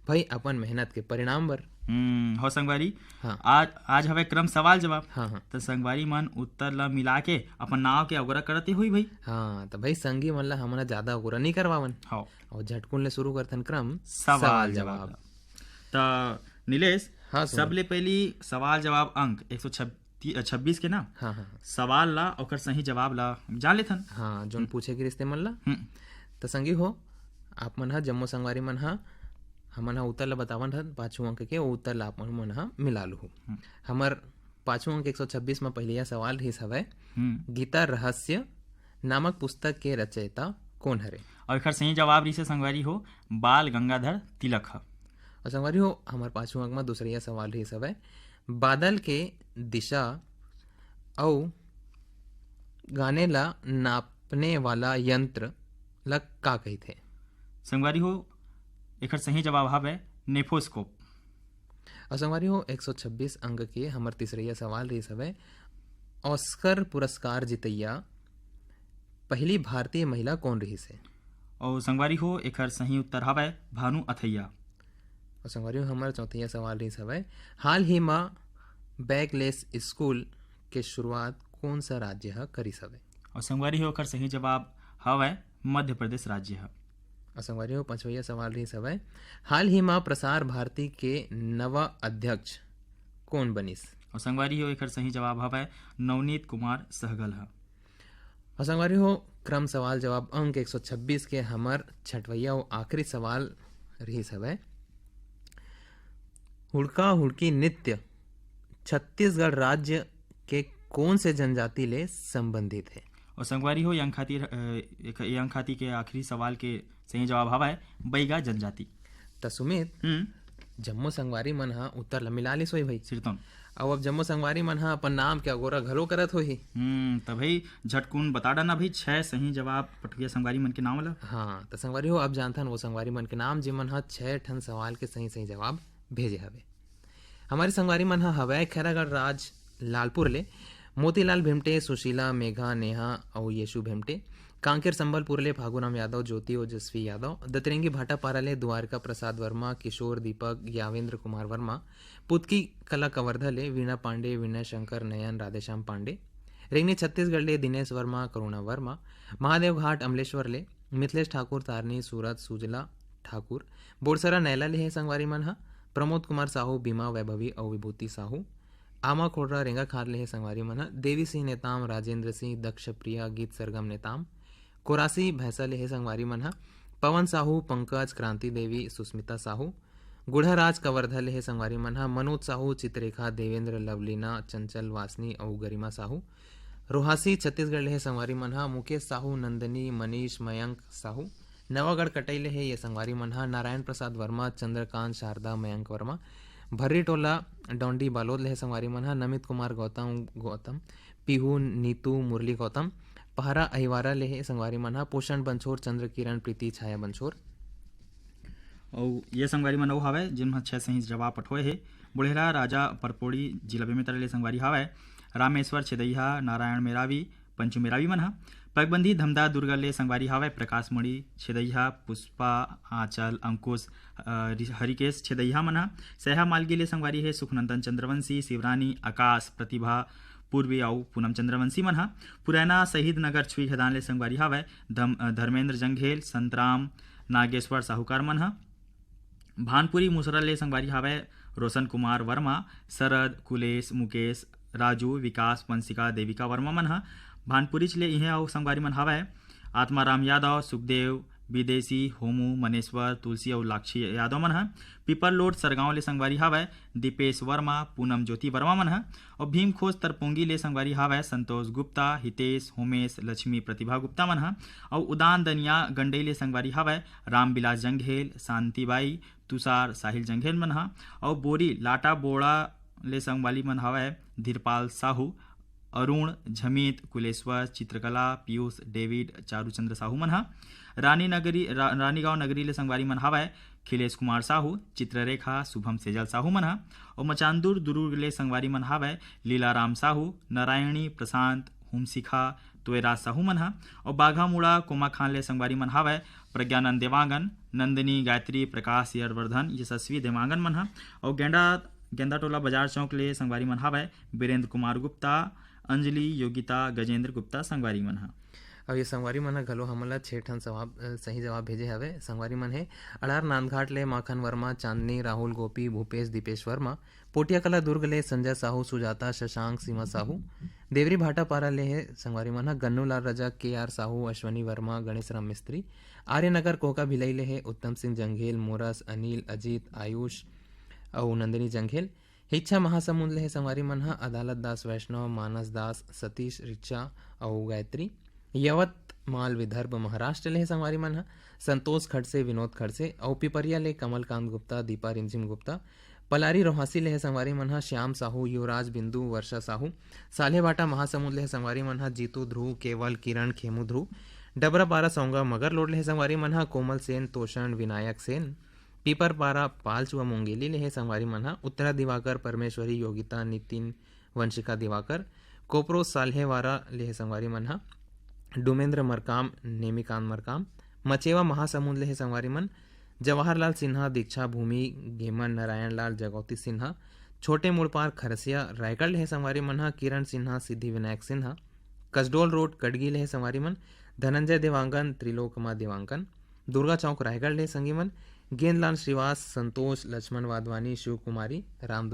भाई अपन मेहनत के परिणाम बर। हो संगवारी। हाँ आज हवे क्रम सवाल जवाब। हाँ हाँ तो संगवारी मन उत्तर ला मिला के अपन नाव के अगोरा करते हुई भाई। हाँ तो भाई संगी मन ला हमन ज्यादा गुरा नहीं करवावन हाँ और झटकुन ले शुरू करथन क्रम सवाल जवाब। तो नीलेश, हाँ सुनो। सबले पहली सवाल जवाब अंक 126 के ना हाँ हाँ सवाल ला ओकर सही जवाब ला जान लेथन। हाँ जोन पूछे के रिश्ते मन ला हम्म, तो संगी हो आप मन हा जम्मो संगवारी मन हा हमन हा उत्तर ला बतावन हन 5 अंक के वो उत्तर ला आप मन हा मिला लू। हमर 5 अंक 126 में पहले सवाल रहीस हवे गीता रहस्य नामक पुस्तक के रचयिता कौन हरे। और एकर सही जवाब रिसे संगवारी हो बाल गंगाधर तिलक ह। और संगवारी हो हमार 5 अंक में दूसरा सवाल रहीस हवे बादल के दिशा और गाने ला नापने वाला यंत्र ला का कहिथे। संगवारी हो एकर सही जवाब हवे नेफोस्कोप। और संगवारी हो 126 अंक के हमर तीसरा सवाल रहीस हवे ऑस्कर पुरस्कार जीतैया पहली भारतीय महिला कौन रही से। और संगवारी हो एकर सही उत्तर हवे भानु अथैया। और संगवारी हो हमर चौथा सवाल रहीस हवे हाल ही में बैकलेस स्कूल के शुरुआत कौन सा राज्य ह करिस हवे। और संगवारी हो एकर सही जवाब हवे मध्य प्रदेश राज्य ह। और संगवारी हो 5वां सवाल रहीस हवे हाल ही में प्रसार भारती के नवा अध्यक्ष कौन बनिस। और संगवारी हो एकर सही जवाब हवे नवनीत कुमार सहगल ह। और संगवारी हो क्रम सवाल जवाब अंक 126 के हमर 6वां और आखिरी सवाल रहीस हवे हुड़का हुड़की नृत्य छत्तीसगढ़ राज्य के कौन से जनजाति ले संबंधित है। और संगवारी हो यंग खाती के आखिरी सवाल के सही जवाब हवा है बैगा जनजाति। त सुमित जम्मो संगवारी मन हा उत्तर ला मिला लिस होई भाई सिरतन। और अब जम्मो संगवारी मन हा अपन नाम के अगोरा घलो करत होही। तो भाई झटकुन बता डाना भाई 6 सही जवाब पटुया संगवारी मन के नाम वाला। हाँ तो संगवारी हो अब जानथन वो संगवारी मन के नाम जेमन हा 6 ठन सवाल के सही सही जवाब भेजे हवे। हमारी संगवारी मन हा हवै खैरागढ़ राज लालपुर ले मोतीलाल भेमटे सुशीला मेघा नेहा और येशु भेमटे कांकेर संबलपुर ले फागुराम यादव ज्योति ओजस्वी यादव दतरेंगी भाटापारा ले द्वारका प्रसाद वर्मा किशोर दीपक यावेंद्र कुमार वर्मा पुतकी कला कवर्धा ले वीणा पांडे विनय शंकर नयन राधेश्याम पांडे रेंगनी छत्तीसगढ़ ले दिनेश वर्मा करुणा वर्मा महादेव घाट अमलेश्वर ले मिथिलेश ठाकुर तारनी सूरत सुजला ठाकुर बोरसरा नैला ले है संगवारी मन हा प्रमोद कुमार साहू बीमा वैभवी और विभूति साहू आमा खोडरा रेंगा खार ले है संगवारी मन हा देवी सिंह नेताम राजेंद्र सिंह दक्ष प्रिया गीत सरगम नेताम कोरासी भैंसा ले है संगवारी मन हा पवन साहू पंकज क्रांति देवी सुस्मिता साहू गुढ़ाराज कवर्धा ले है संगवारी मन हा मनोज साहू चित्ररेखा देवेंद्र लवलीना चंचल वासनी और गरिमा साहू रोहासी छत्तीसगढ़ ले है संगवारी मन हा मुकेश साहू नंदनी मनीष मयंक साहू नवागढ़ कटई ले है ये संगवारी मन हा नारायण प्रसाद वर्मा चंद्रकांत शारदा मयंक वर्मा भर्री टोला डोंडी बालोद ले है संगवारी मन हा नमित कुमार गौतम पीहू नीतू मुरली गौतम पहरा अहिवारा ले है संगवारी मन हा पोषण बंछोर चंद्र किरण प्रीति छाया बंछोर। और ये संगवारी मन वो हवे जिन 6 सही जवाब पठोए है बुढ़ेरा राजा परपोड़ी जिला बेमेतरा ले संगवारी हवे रामेश्वर छेदैया नारायण मेरावी पंचू मेरावी मन हा पगबंधी धमदा दुर्गा ले संगवारी हवे प्रकाश मणि छेदैया पुष्पा आंचल अंकुश हरिकेश छेदैया मन हा सहा मालगी ले संगवारी है सुखनंदन चंद्रवंशी शिवरानी आकाश प्रतिभा पूर्वी आउ पूनम चंद्रवंशी मन हा पुराना शहीद नगर छुई खदान ले संगवारी हवे धर्मेंद्र जंघेल संतराम नागेश्वर साहूकार मन हा भानपुरी मुसरा ले संगवारी हवे रोशन कुमार वर्मा शरद कुलेश मुकेश राजू विकास वंशिका देविका वर्मा मन हा भानपुरी ले इहे आउ संगवारी मन हवे आत्माराम यादव सुखदेव विदेशी होमू मनेश्वर तुलसी और लाक्षी यादव मन हा पीपर लोड सरगांव ले संगवारी हवे दीपेश वर्मा पूनम ज्योति वर्मा मन हा और भीम खोज तरपोंगी ले संगवारी हवे संतोष गुप्ता हितेश होमेश लक्ष्मी प्रतिभा गुप्ता मन हा और उदान दनिया गंडई ले संगवारी हवे रामबिलास जंघेल शांतिबाई तुषार साहिल जंघेल मन हा और बोरी लाटा बोड़ा ले संगवाली मन हवे धीरपाल साहू अरुण झमीत कुलेश्वर चित्रकला पीयूष डेविड चारूचंद्र साहू मन हा रानीगांव नगरी ले संगवारी मन हवे खिलेश कुमार साहू चित्ररेखा शुभम सेजल साहू मन हा और मचांदुर दुर्ग ले संगवारी मन हवे लीलाराम साहू नारायणी प्रशांत होमशिखा तोयराज साहू मन हा और बाघामुड़ा कोमा खान ले संगवारी मन हवे प्रज्ञानंद देवांगन, नंदिनी गायत्री, प्रकाश यशवर्धन, यशस्वी देवांगन मन ह। और गेंदा टोला बाजार चौक ले संगवारी मन हावय वीरेंद्र कुमार गुप्ता, अंजलि योगिता, गजेंद्र गुप्ता संगवारी मन ह। अब ये संगवारी मन ह घलो हमन ला 6 ठन सही जवाब भेजे हवे। संगवारी मन हे अड़ार नांदघाट ले माखन वर्मा, चांदनी, राहुल गोपी, भूपेश दीपेश वर्मा, पोटिया कला दुर्ग ले संजय साहू, सुजाता, शशांक, सीमा साहू, देवरी भाटापारा ले हे संगवारी मन ह गन्नू लाल रजा, KR साहू, अश्वनी वर्मा, गणेश राम मिस्त्री, आर्यनगर कोका भिलई ले हे उत्तम सिंह जंघेल, मोरस, अनिल, अजीत, आयुष और नंदिनी जंघेल। हिच्छा महासमुंद ले हे संगवारी मन ह अदालत दास वैष्णव, मानस दास, सतीश, रिचा और गायत्री। यवतमाल विदर्भ महाराष्ट्र ले हे संगवारी मन ह संतोष खड़से, विनोद खड़से और पिपरिया ले कमलकांत गुप्ता, दीपा रिमझिम गुप्ता। पलारी रोहासी ले हे संगवारी मन ह श्याम साहू, युवराज बिंदु, वर्षा साहू। साल्हेबाटा महासमुंद ले हे संगवारी मन ह जीतू ध्रुव, केवल, किरण, खेमू ध्रुव। डबरापारा सौंगा मगर लोड ले हे संगवारी मन ह कोमल सेन, तोषण, विनायक सेन। पीपरपारा पालचुआ मुंगेली ले हे संगवारी मन ह उत्तरा दिवाकर, परमेश्वरी, योगिता, नितिन, वंशिका दिवाकर। कोपरो साल्हेवारा ले हे संगवारी मन ह डुमेंद्र मरकाम, नेमिकांत मरकाम। मचेवा महासमुंद ले हे संगवारी मन जवाहरलाल सिन्हा, दीक्षा भूमि, घेमन, नारायण लाल, जगौती सिन्हा। छोटे मुड़पार खरसिया रायगढ़ ले हे संगवारी मन ह किरण सिन्हा, सिद्धि विनायक सिन्हा। कसडोल रोड कड़गी ले हे संगवारी मन धनंजय देवांगन, त्रिलोकमा देवांगन। दुर्गा चौक रायगढ़ ले संगी मन गेंदलाल श्रीवास, संतोष, लक्ष्मण वाधवानी, शिव कुमारी, राम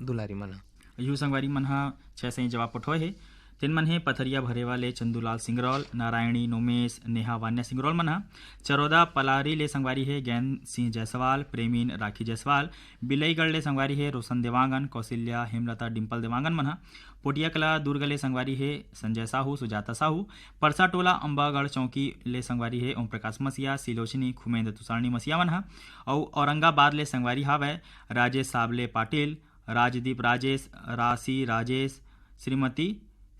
दुलारी मन ह। यू संगवारी मन ह 6 सही जवाब पठोए हे। तिन मन हे पथरिया भरेवा ले चंदूलाल सिंगरौल, नारायणी, नोमेश, नेहा वान्या सिंगरौल मन ह। चरौदा पलारी ले संगवारी हे ज्ञान सिंह जायसवाल, प्रेमीन, राखी जायसवाल। बिलईगढ़ ले संगवारी हे रोशन देवांगन, कौशल्या, हेमलता, डिम्पल देवांगन मन ह। पोटिया कला दुर्ग ले संगवारी हे संजय साहू, सुजाता साहू। परसा टोला अंबागढ़ चौकी ले संगवारी हे ओम प्रकाश मसिया, सिलोचनी, खुमेंद्र तुषारणी मसिया मन ह। और औरंगाबाद ले संगवारी हावय राजेश साबले पाटिल, राजदीप राजेश, राशि राजेश, श्रीमती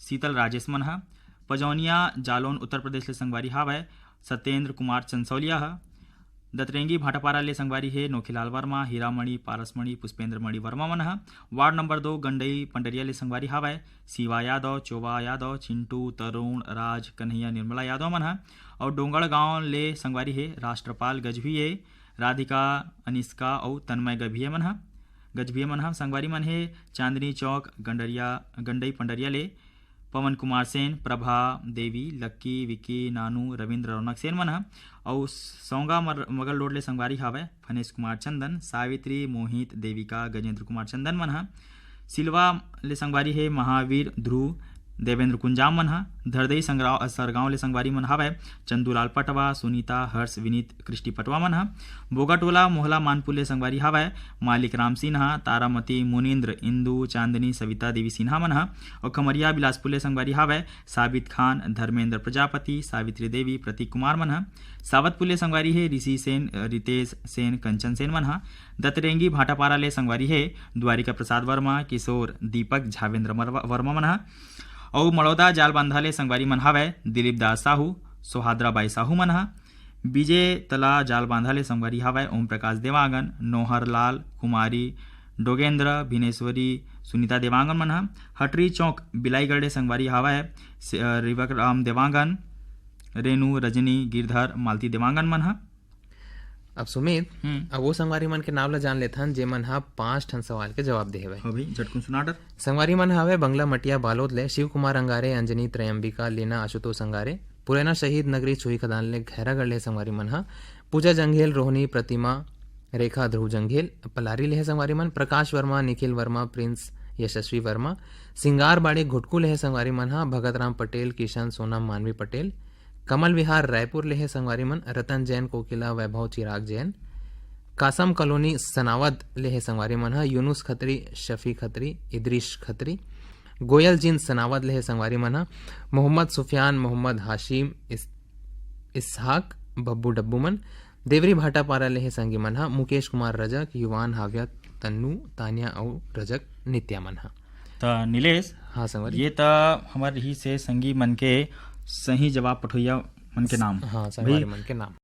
शीतल राजेश मन ह। पजौनिया जालौन उत्तर प्रदेश ले संगवारी हावय सत्येंद्र कुमार चंसौलिया ह। दतरेंगी भाटापारा ले संगवारी हे नोखीलाल वर्मा, हीरामणि, पारसमणि, पुष्पेंद्र मणि वर्मा मन ह। वार्ड नंबर 2 गंडई पंडरिया ले संगवारी हावय शिवा यादव, चोबा यादव, चिंटू, तरुण, राज, कन्हैया, निर्मला यादव मन ह। और डोंगड़ गांव ले संगवारी हे राष्ट्रपाल गजभिये, राधिका, अनिष्का और तन्मय गजभिये मन ह। संगवारी मन हे चांदनी चौक गंडई पंडरिया ले पवन कुमार सेन, प्रभा देवी, लक्की, विक्की, नानू, रविंद्र, रौनक सेन मन ह। और सौंगा मगर लोड ले संगवारी हावय फनेश कुमार चंदन, सावित्री, मोहित, देविका, गजेंद्र कुमार चंदन मन ह। सिलवा ले संगवारी हे महावीर, ध्रुव, देवेंद्र कुंजाम मन ह। धरदई सरगांव ले संगवारी मन हावय चंदूलाल पटवा, सुनीता, हर्ष, विनीत, कृष्टि पटवा मन ह। बोगाटोला मोहला मानपुर ले संगवारी हावय मालिक राम सिन्हा, तारामती, मुनिंद्र, इंदू, चांदनी, सविता देवी सिन्हा मन ह। और खमरिया बिलासपुर ले संगवारी हावय साबित खान, धर्मेंद्र प्रजापति, सावित्री देवी, प्रतीक कुमार मन ह। सावतपुर ले संगवारी हे ऋषि सेन, रितेश सेन, कंचन सेन मन ह। दतरेंगी भाटापारा ले संगवारी हे द्वारिका प्रसाद वर्मा, किशोर, दीपक, झावेंद्र वर्मा मन ह। और मड़ौदा जाल बांधा ले संगवारी मन हावय दिलीप दास साहू, सोहाद्रा बाई साहू मन ह। विजय तला जाल बांधा ले संगवारी हावय ओम प्रकाश देवांगन, नोहर लाल, कुमारी, डोगेंद्र, भिनेश्वरी, सुनीता देवांगन मन ह। हटरी चौक बिलाईगढ़ ले संगवारी हावय रिवक राम देवांगन, रेणु, रजनी, गिरधर, मालती देवांगन मन ह। अब सुमित अब वो संगवारी मन के नाम ला जान लेथन जेमन ह 5 ठन सवाल के जवाब दे हवे। हाँ भाई झटकुन सुनाडर। संगवारी मन हावे बंगला मटिया बालोद ले शिव कुमार अंगारे, अंजनी, त्रयंबिका, लीना, आशुतोष अंगारे। पुरैना शहीद नगरी छुई खदान ले खैरागढ़ ले संगवारी मन ह पूजा जंघेल, रोहिणी, प्रतिमा, रेखा, ध्रुव जंघेल। पलारी ले संगवारी मन प्रकाश वर्मा, निखिल वर्मा, प्रिंस, यशस्वी वर्मा। सिंगार बाड़ी घुटकू ले संगवारी मन ह भगत राम पटेल, किशन, सोनम, मानवी पटेल। कमल विहार रायपुर ले संगवारी मन रतन जैन, कोकिला, वैभव, चिराग जैन। कासम कॉलोनी सनावद ले संगवारी मन ह यूनुस खत्री, शफी खत्री, इदरीश खत्री। गोयल जिन सनावद ले संगवारी मन ह मोहम्मद सुफियान, मोहम्मद हाशिम, इसहाक, बब्बू डब्बू मन। देवरी भाटापारा ले संगी मन ह मुकेश कुमार रजक, युवान, हाव्या, तन्नू, तानिया और रजक, नित्या मन ह। त नीलेश हाँ संगवारी ये त हमार ही से संगी मन के सही जवाब पठोइया मन के नाम। हाँ संगवारी मन के नाम।